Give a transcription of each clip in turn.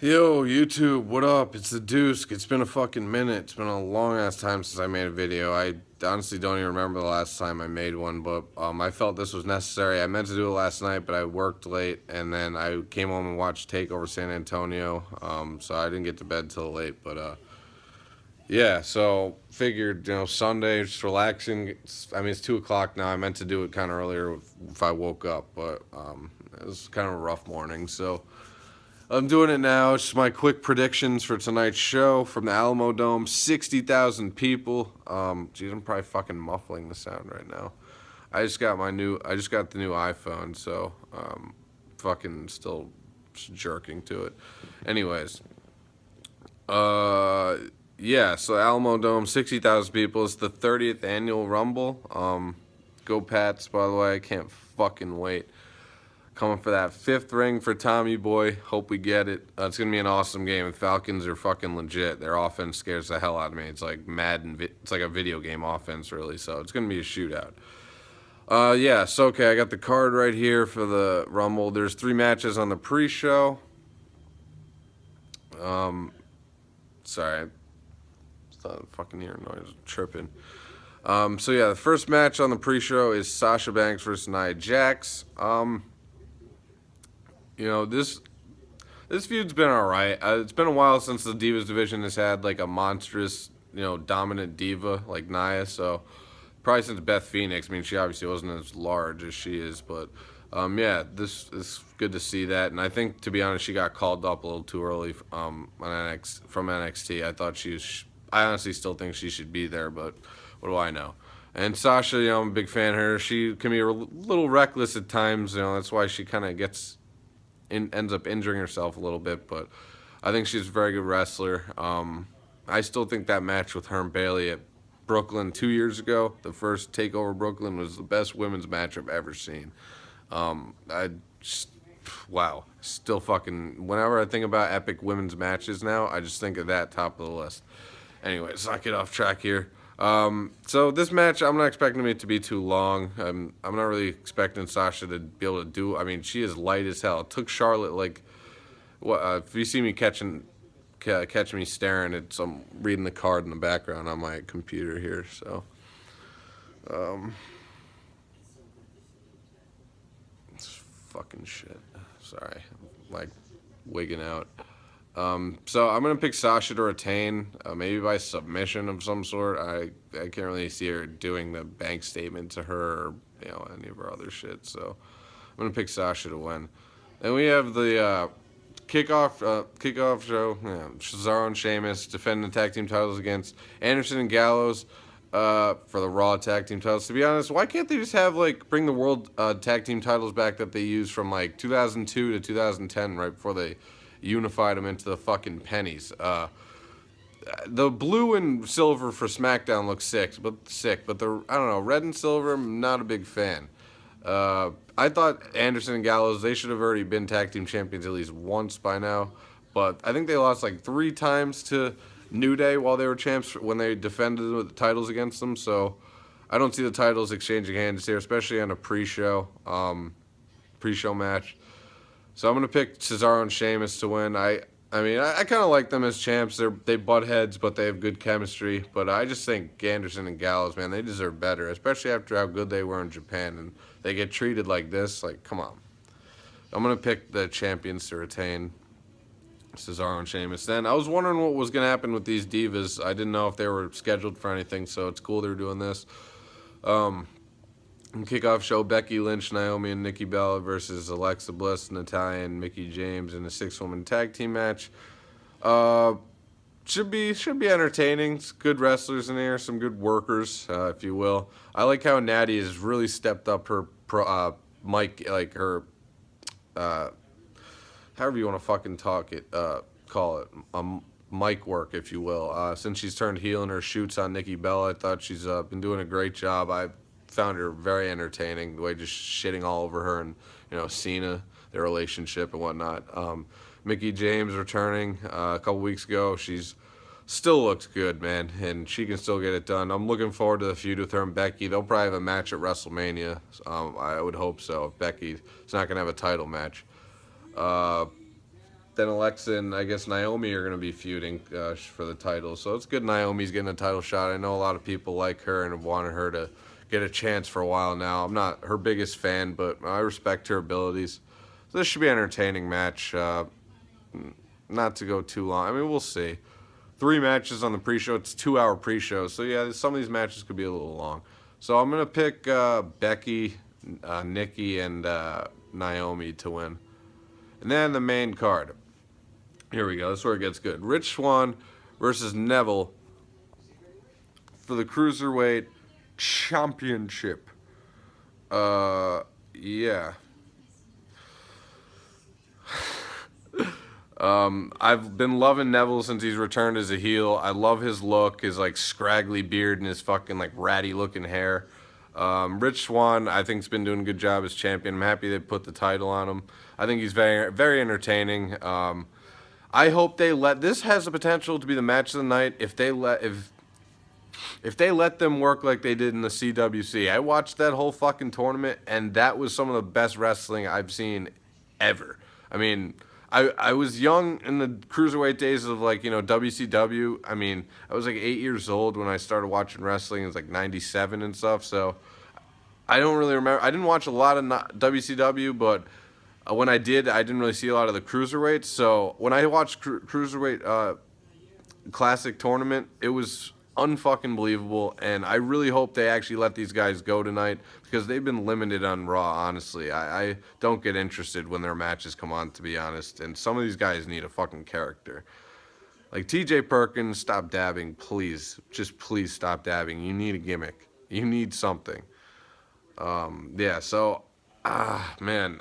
Yo, YouTube, what up? It's the Deuce. It's been a fucking minute. It's been a long ass time since I made a video. I honestly don't even remember the last time I made one, but I felt this was necessary. I meant to do it last night, but I worked late, and then I came home and watched Takeover San Antonio, so I didn't get to bed till late, but yeah, so figured, Sunday, just relaxing. It's 2 o'clock now. I meant to do it kind of earlier if I woke up, but it was kind of a rough morning, so I'm doing it now. It's just my quick predictions for tonight's show from the Alamo Dome. 60,000 people. Geez, I'm probably fucking muffling the sound right now. I just got the new iPhone, so fucking still jerking to it. Anyways, yeah. So Alamo Dome, 60,000 people. It's the 30th annual Rumble. Go Pats, by the way. I can't fucking wait. Coming for that fifth ring for Tommy Boy. Hope we get it. It's going to be an awesome game. The Falcons are fucking legit. Their offense scares the hell out of me. It's like Madden. It's like a video game offense, really. So it's going to be a shootout. Yeah, so okay, I got the card right here for the Rumble. There's 3 matches on the pre-show. Sorry. It's not fucking ear noise. Tripping. So yeah, the first match on the pre-show is Sasha Banks versus Nia Jax. This feud's been alright. It's been a while since the Divas division has had like a monstrous, dominant diva like Nia. So probably since Beth Phoenix. I mean, she obviously wasn't as large as she is, but yeah, this is good to see that. And I think, to be honest, she got called up a little too early from NXT. I honestly still think she should be there, but what do I know? And Sasha, I'm a big fan of her. She can be a little reckless at times. That's why she kind of ends up injuring herself a little bit, but I think she's a very good wrestler. I still think that match with her and Bayley at Brooklyn 2 years ago, the first Takeover Brooklyn, was the best women's match I've ever seen. Wow. Still fucking, whenever I think about epic women's matches now, I just think of that top of the list. Anyways, let's not get off track here. So this match, I'm not expecting it to be too long. I'm not really expecting Sasha to be able to do. I mean, she is light as hell. It took Charlotte like, what? If you see me catch me staring at some reading the card in the background on my computer here. So, it's fucking shit. Sorry, I'm like wigging out. So I'm gonna pick Sasha to retain, maybe by submission of some sort. I can't really see her doing the bank statement to her or any of her other shit. So I'm gonna pick Sasha to win. Then we have the kickoff show. Yeah, Cesaro and Sheamus defending the tag team titles against Anderson and Gallows for the Raw tag team titles. To be honest, why can't they just bring the world tag team titles back that they used from like 2002 to 2010, right before they unified them into the fucking pennies. The blue and silver for SmackDown looks sick, but the I don't know, red and silver, I'm not a big fan. I thought Anderson and Gallows, they should have already been tag team champions at least once by now, but I think they lost like 3 times to New Day while they were champs when they defended the titles against them. So I don't see the titles exchanging hands here, especially on a pre-show match. So I'm going to pick Cesaro and Sheamus to win. I kind of like them as champs. They butt heads, but they have good chemistry. But I just think Anderson and Gallows, man, they deserve better, especially after how good they were in Japan. And they get treated like this. Like, come on. I'm going to pick the champions to retain, Cesaro and Sheamus. Then I was wondering what was going to happen with these divas. I didn't know if they were scheduled for anything, so it's cool they're doing this. Kickoff show, Becky Lynch, Naomi, and Nikki Bella versus Alexa Bliss, Natalya, and Mickie James in a 6-woman tag team match. Should be entertaining. It's good wrestlers in here, some good workers, if you will. I like how Natty has really stepped up her mic, like her, however you want to fucking call it, mic work, if you will. Since she's turned heel in her shoots on Nikki Bella, I thought she's been doing a great job. I found her very entertaining, the way just shitting all over her and Cena, their relationship and whatnot. Mickie James returning a couple weeks ago. She's still looks good, man, and she can still get it done. I'm looking forward to the feud with her and Becky. They'll probably have a match at WrestleMania. I would hope so. If Becky's not gonna have a title match. then Alexa and I guess Naomi are going to be feuding for the title. So it's good Naomi's getting a title shot. I know a lot of people like her and have wanted her to get a chance for a while now. I'm not her biggest fan, but I respect her abilities. So this should be an entertaining match. Not to go too long. I mean, we'll see. 3 matches on the pre-show. It's a 2-hour pre-show. So yeah, some of these matches could be a little long. So I'm going to pick Becky, Nikki, and Naomi to win. And then the main card. Here we go. This is where it gets good. Rich Swann versus Neville for the Cruiserweight Championship. Yeah. I've been loving Neville since he's returned as a heel. I love his look, his like scraggly beard and his fucking like ratty looking hair. Rich Swann, I think, has been doing a good job as champion. I'm happy they put the title on him. I think he's very, very entertaining. I hope they let this has the potential to be the match of the night if they let them work like they did in the CWC. I watched that whole fucking tournament, and that was some of the best wrestling I've seen ever. I mean, I was young in the cruiserweight days of, like, you know, WCW. I mean, I was like 8 years old when I started watching wrestling. It was like 97 and stuff. So I don't really remember. I didn't watch a lot of WCW, but when I did, I didn't really see a lot of the cruiserweights. So when I watched Cruiserweight Classic Tournament, it was unfucking believable, and I really hope they actually let these guys go tonight because they've been limited on Raw, honestly. I don't get interested when their matches come on, to be honest, and some of these guys need a fucking character. Like TJ Perkins, stop dabbing, please. Just please stop dabbing. You need a gimmick. You need something. Yeah, so, man.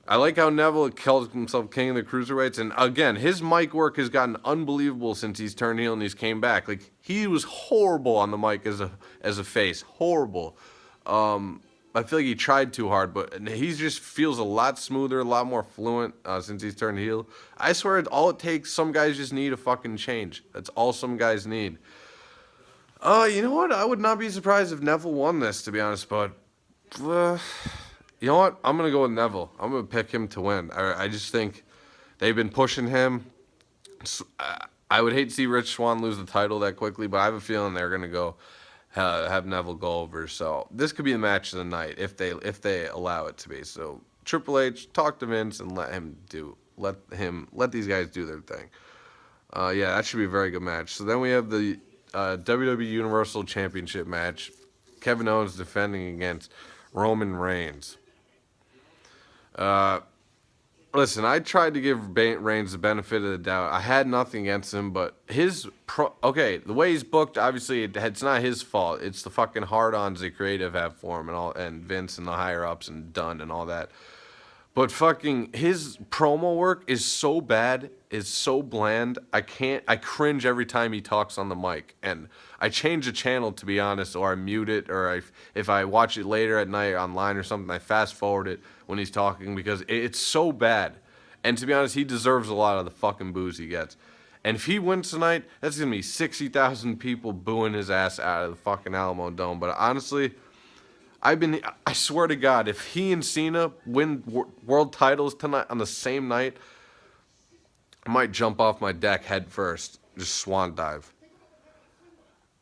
I like how Neville calls himself king of the cruiserweights, and again, his mic work has gotten unbelievable since he's turned heel and he's came back. Like, he was horrible on the mic as a face, horrible. I feel like he tried too hard, but he just feels a lot smoother, a lot more fluent since he's turned heel. I swear, all it takes, some guys just need a fucking change. That's all some guys need. You know what? I would not be surprised if Neville won this, to be honest, but you know what? I'm going to go with Neville. I'm going to pick him to win. I just think they've been pushing him. I would hate to see Rich Swann lose the title that quickly, but I have a feeling they're going to go have Neville go over. So this could be the match of the night if they allow it to be. So Triple H, talk to Vince and let these guys do their thing. Yeah, that should be a very good match. So then we have the WWE Universal Championship match. Kevin Owens defending against Roman Reigns. Listen, I tried to give Reigns the benefit of the doubt. I had nothing against him, but the way he's booked, obviously, it's not his fault. It's the fucking hard-ons the creative have for him and Vince and the higher-ups and Dunn and all that. But fucking his promo work is so bad, is so bland. I cringe every time he talks on the mic. And I change the channel, to be honest, or I mute it, or if I watch it later at night online or something, I fast forward it when he's talking because it's so bad. And to be honest, he deserves a lot of the fucking boos he gets. And if he wins tonight, that's going to be 60,000 people booing his ass out of the fucking Alamo Dome. But honestly, I swear to God, if he and Cena win world titles tonight on the same night, I might jump off my deck head first, just swan dive.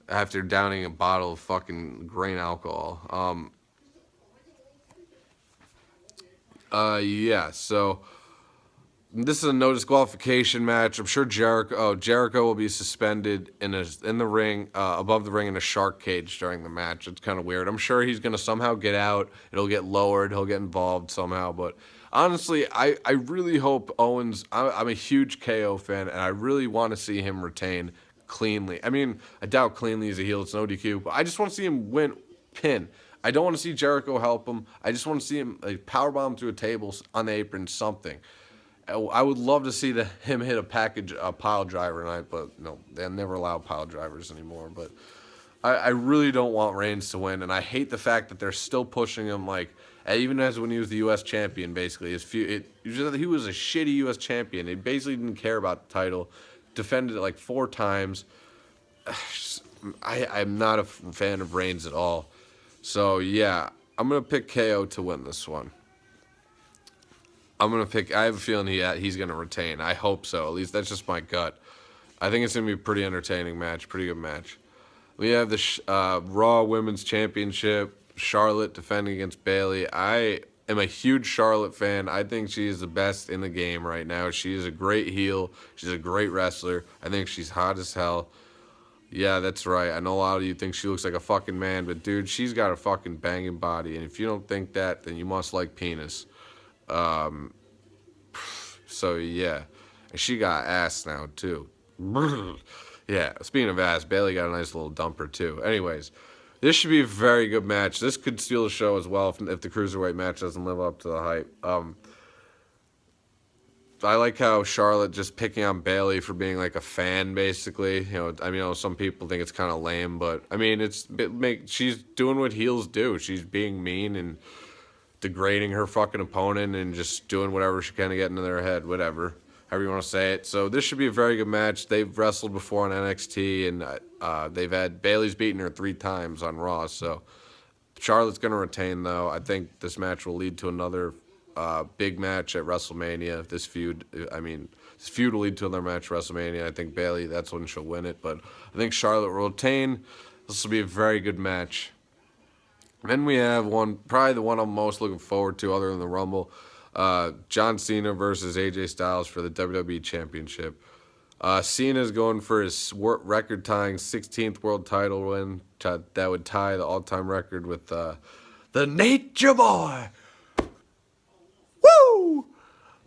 After downing a bottle of fucking grain alcohol. Yeah, so this is a no disqualification match. I'm sure Jericho will be suspended in the ring, above the ring in a shark cage during the match. It's kind of weird. I'm sure he's going to somehow get out. It'll get lowered. He'll get involved somehow. But honestly, I really hope Owens, I'm a huge KO fan, and I really want to see him retain cleanly. I mean, I doubt cleanly is a heel. It's no DQ. But I just want to see him pin. I don't want to see Jericho help him. I just want to see him powerbomb through a table on the apron, something. I would love to see him hit a pile driver tonight, but no, they never allow pile drivers anymore. But I really don't want Reigns to win, and I hate the fact that they're still pushing him like, even as when he was the U.S. champion, basically. He was a shitty U.S. champion. He basically didn't care about the title, defended it like 4 times. I'm not a fan of Reigns at all. So, yeah, I'm going to pick KO to win this one. I'm gonna pick. I have a feeling he's gonna retain. I hope so. At least that's just my gut. I think it's gonna be a pretty entertaining match. Pretty good match. We have the Raw Women's Championship. Charlotte defending against Bayley. I am a huge Charlotte fan. I think she is the best in the game right now. She is a great heel. She's a great wrestler. I think she's hot as hell. Yeah, that's right. I know a lot of you think she looks like a fucking man, but dude, she's got a fucking banging body. And if you don't think that, then you must like penis. So yeah, and she got ass now too. Yeah, speaking of ass, Bayley got a nice little dumper too. Anyways, this should be a very good match. This could steal the show as well if the cruiserweight match doesn't live up to the hype. I like how Charlotte just picking on Bayley for being like a fan, basically. Some people think it's kind of lame, but I mean, she's doing what heels do. She's being mean and degrading her fucking opponent and just doing whatever she can to get into their head, whatever, however you want to say it. So this should be a very good match. They've wrestled before on NXT, and they've had Bayley's beaten her 3 times on Raw. So Charlotte's going to retain, though. I think this match will lead to another big match at WrestleMania. This feud will lead to another match at WrestleMania. I think Bayley, that's when she'll win it. But I think Charlotte will retain. This will be a very good match. Then we have probably the one I'm most looking forward to other than the Rumble. John Cena versus AJ Styles for the WWE Championship. Cena's going for his record-tying 16th world title win. That would tie the all-time record with the Nature Boy. Woo!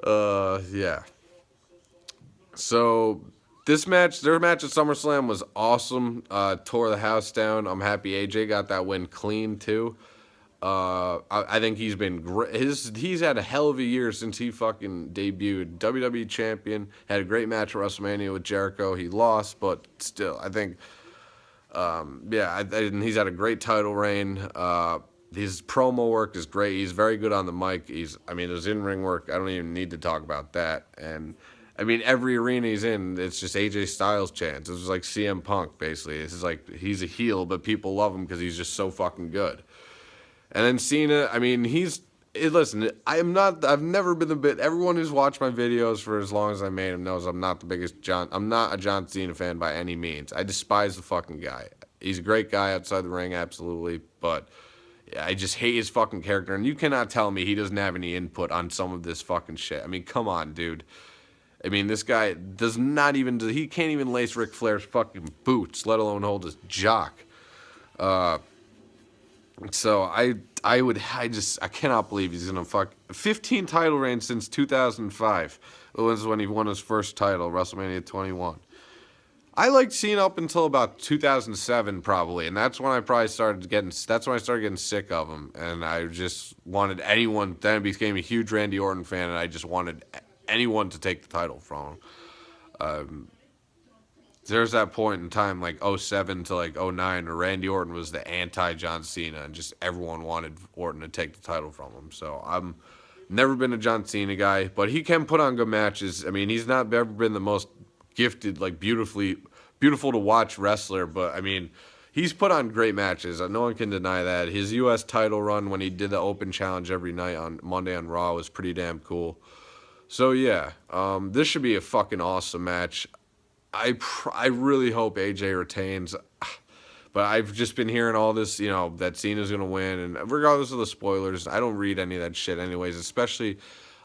Yeah. So their match at SummerSlam was awesome. Tore the house down. I'm happy AJ got that win clean too. I think he's been great. He's had a hell of a year since he fucking debuted. WWE champion, had a great match at WrestleMania with Jericho. He lost, but still, I think, he's had a great title reign. His promo work is great. He's very good on the mic. His in-ring work, I don't even need to talk about that. And every arena he's in, it's just AJ Styles chants. It's like CM Punk, basically. It's just like he's a heel, but people love him because he's just so fucking good. And then Cena, listen, I've never been everyone who's watched my videos for as long as I made them knows I'm not a John Cena fan by any means. I despise the fucking guy. He's a great guy outside the ring, absolutely, but I just hate his fucking character. And you cannot tell me he doesn't have any input on some of this fucking shit. Come on, dude. This guy he can't even lace Ric Flair's fucking boots, let alone hold his jock. So I cannot believe he's gonna 15 title reigns since 2005. It was when he won his first title, WrestleMania 21. I liked Cena up until about 2007 probably, and that's when I started getting sick of him, and I just wanted anyone. Then I became a huge Randy Orton fan, and I just wanted anyone to take the title from him. There's that point in time, like 07 to like 09, where Randy Orton was the anti-John Cena, and just everyone wanted Orton to take the title from him. So I'm never been a John Cena guy, but he can put on good matches. He's not ever been the most gifted, like beautiful to watch wrestler, but he's put on great matches. No one can deny that. His U.S. title run when he did the Open Challenge every night on Monday on Raw was pretty damn cool. So yeah, this should be a fucking awesome match. I really hope AJ retains, but I've just been hearing all this, that Cena's going to win, and regardless of the spoilers, I don't read any of that shit anyways, especially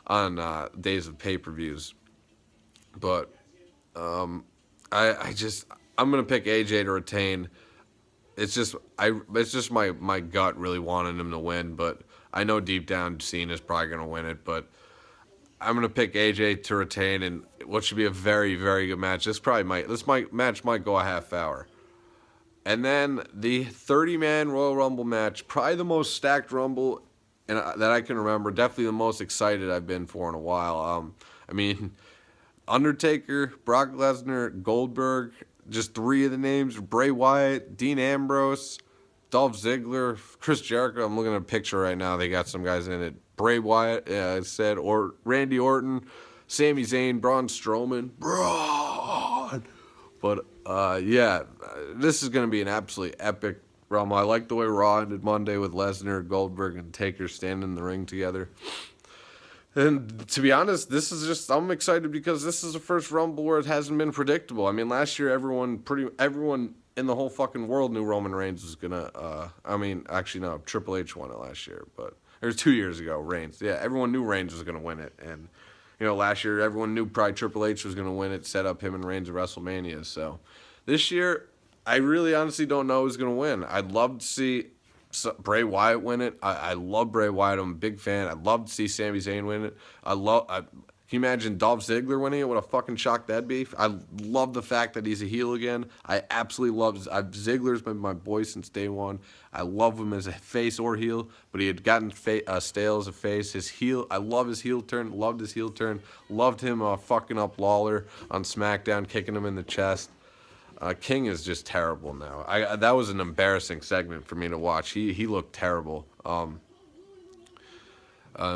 on days of pay-per-views. But I'm going to pick AJ to retain. It's just my gut really wanting him to win, but I know deep down Cena's probably going to win it, but I'm going to pick AJ to retain in what should be a very, very good match. This match might go a half hour. And then the 30-man Royal Rumble match, probably the most stacked Rumble that I can remember. Definitely the most excited I've been for in a while. Undertaker, Brock Lesnar, Goldberg, just 3 of the names. Bray Wyatt, Dean Ambrose, Dolph Ziggler, Chris Jericho. I'm looking at a picture right now. They got some guys in it. Bray Wyatt, I said, or Randy Orton, Sami Zayn, Braun Strowman. But, this is going to be an absolutely epic Rumble. I like the way Raw ended Monday with Lesnar, Goldberg, and Taker standing in the ring together. And to be honest, this is just I'm excited because this is the first Rumble where it hasn't been predictable. I mean, last year everyone in the whole fucking world knew Roman Reigns was gonna. I mean, actually no, Triple H won it last year, but it was 2 years ago. Reigns, yeah, everyone knew Reigns was gonna win it, and last year everyone knew probably Triple H was gonna win it, set up him and Reigns at WrestleMania. So this year, I really honestly don't know who's gonna win. I'd love to see Bray Wyatt win it. I love Bray Wyatt. I'm a big fan. I'd love to see Sami Zayn win it. Can you imagine Dolph Ziggler winning it? What a fucking shock that'd be. I love the fact that he's a heel again. I absolutely love Ziggler's been my boy since day one. I love him as a face or heel, but he had gotten stale as a face. His heel, I love his heel turn. Loved his heel turn. Loved him fucking up Lawler on SmackDown, kicking him in the chest. King is just terrible now. That was an embarrassing segment for me to watch. He looked terrible.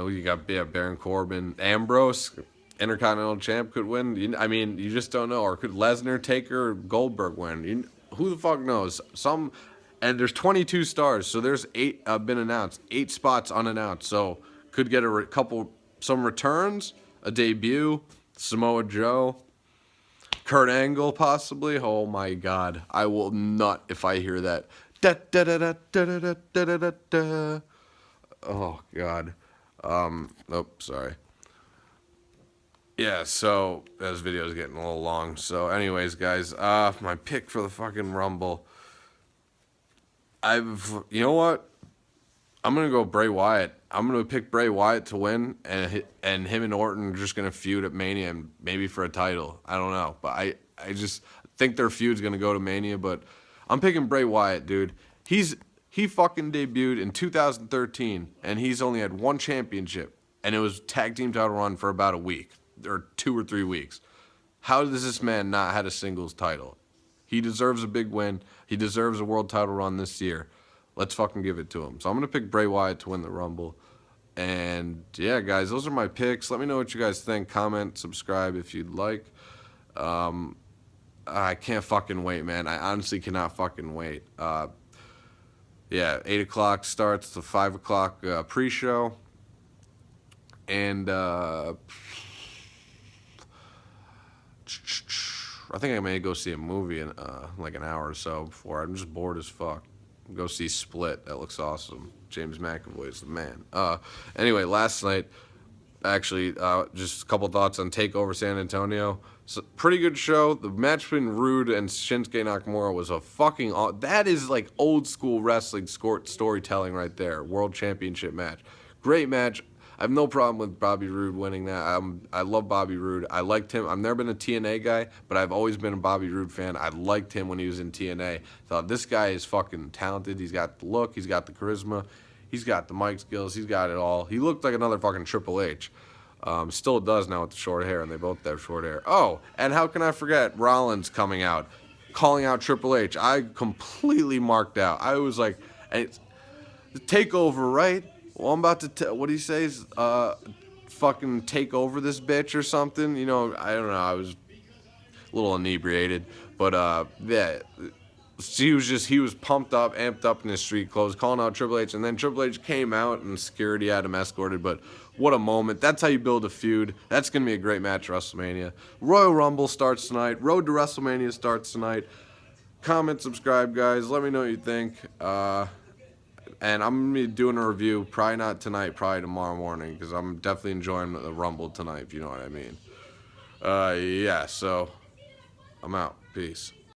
We got Baron Corbin, Ambrose, Intercontinental Champ could win. I mean, you just don't know. Or could Lesnar, Taker, or Goldberg win? Who the fuck knows? And there's 22 stars, so there's 8 been announced, 8 spots unannounced. So could get some returns, a debut, Samoa Joe. Kurt Angle, possibly. Oh my God, I will nut if I hear that. Da, da, da, da, da, da, da, da, da. Oh God. Oh, sorry. Yeah. So this video is getting a little long. So, anyways, guys, my pick for the fucking Rumble. You know what? I'm gonna go Bray Wyatt. I'm gonna pick Bray Wyatt to win, and him and Orton are just gonna feud at Mania, and maybe for a title. I don't know, but I just think their feud's gonna go to Mania. But I'm picking Bray Wyatt, dude. He fucking debuted in 2013, and he's only had 1 championship, and it was tag team title run for about a week or 2 or 3 weeks. How does this man not had a singles title? He deserves a big win. He deserves a world title run this year. Let's fucking give it to him. So I'm going to pick Bray Wyatt to win the Rumble. And yeah, guys, those are my picks. Let me know what you guys think. Comment, subscribe if you'd like. I can't fucking wait, man. I honestly cannot fucking wait. Yeah, 8 o'clock starts the 5 o'clock pre-show. And I think I may go see a movie in like an hour or so before. I'm just bored as fuck. Go see Split. That looks awesome. James McAvoy is the man. Anyway, last night, actually, just a couple thoughts on TakeOver San Antonio. Pretty good show. The match between Rude and Shinsuke Nakamura was a fucking... That is like old school wrestling storytelling right there. World Championship match. Great match. I have no problem with Bobby Roode winning that. I love Bobby Roode. I liked him. I've never been a TNA guy, but I've always been a Bobby Roode fan. I liked him when he was in TNA. Thought this guy is fucking talented. He's got the look. He's got the charisma. He's got the mic skills. He's got it all. He looked like another fucking Triple H. Still does now with the short hair, and they both have short hair. Oh, and how can I forget Rollins coming out, calling out Triple H. I completely marked out. I was like, it's the TakeOver, right? Well, I'm about to, what do you say? Fucking take over this bitch or something? I don't know. I was a little inebriated. But, yeah. He was pumped up, amped up in his street clothes, calling out Triple H. And then Triple H came out and security had him escorted. But what a moment. That's how you build a feud. That's going to be a great match at WrestleMania. Royal Rumble starts tonight. Road to WrestleMania starts tonight. Comment, subscribe, guys. Let me know what you think. And I'm going to be doing a review, probably not tonight, probably tomorrow morning, because I'm definitely enjoying the Rumble tonight, if you know what I mean. Yeah, so I'm out. Peace.